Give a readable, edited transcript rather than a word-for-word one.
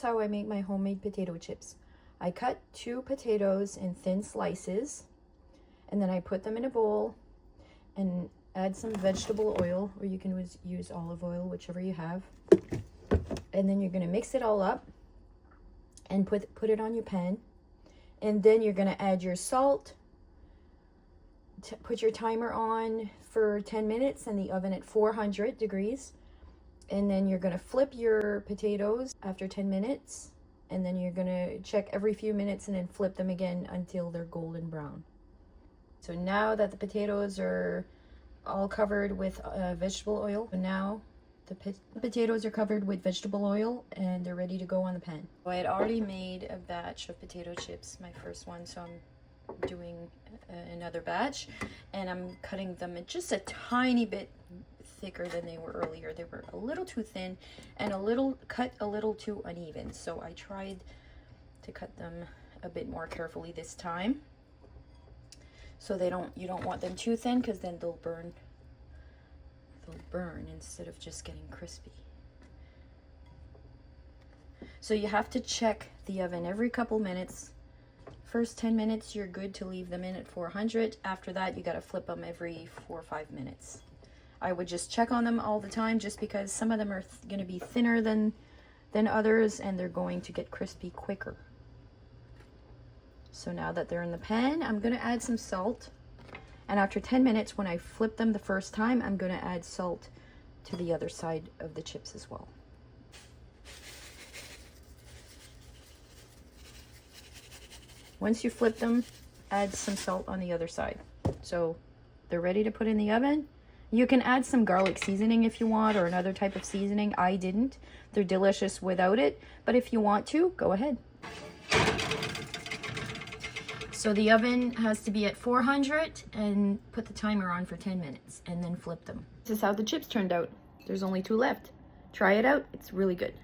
That's how I make my homemade potato chips. I cut 2 potatoes in thin slices, and then I put them in a bowl and add some vegetable oil, or you can use olive oil, whichever you have. And then you're going to mix it all up and put it on your pan. And then you're going to add your salt. Put your timer on for 10 minutes and the oven at 400 degrees. And then you're going to flip your potatoes after 10 minutes. And then you're going to check every few minutes and then flip them again until they're golden brown. So now that the potatoes are all covered with vegetable oil, now the potatoes are covered with vegetable oil and they're ready to go on the pan. So I had already made a batch of potato chips, my first one, so I'm doing another batch, and I'm cutting them just a tiny bit thicker than they were earlier. They were a little too thin and cut a little too uneven, so I tried to cut them a bit more carefully this time. So you don't want them too thin, because then they'll burn instead of just getting crispy. So you have to check the oven every couple minutes. First 10 minutes you're good to leave them in at 400. After that you got to flip them every 4 or 5 minutes. I would just check on them all the time, just because some of them are going to be thinner than others, and they're going to get crispy quicker. So now that they're in the pan, I'm going to add some salt. And after 10 minutes, when I flip them the first time, I'm going to add salt to the other side of the chips as well. Once you flip them, add some salt on the other side. So they're ready to put in the oven. You can add some garlic seasoning if you want, or another type of seasoning. I didn't. They're delicious without it, but if you want to, go ahead. So the oven has to be at 400, and put the timer on for 10 minutes and then flip them. This is how the chips turned out. There's only 2 left. Try it out. It's really good.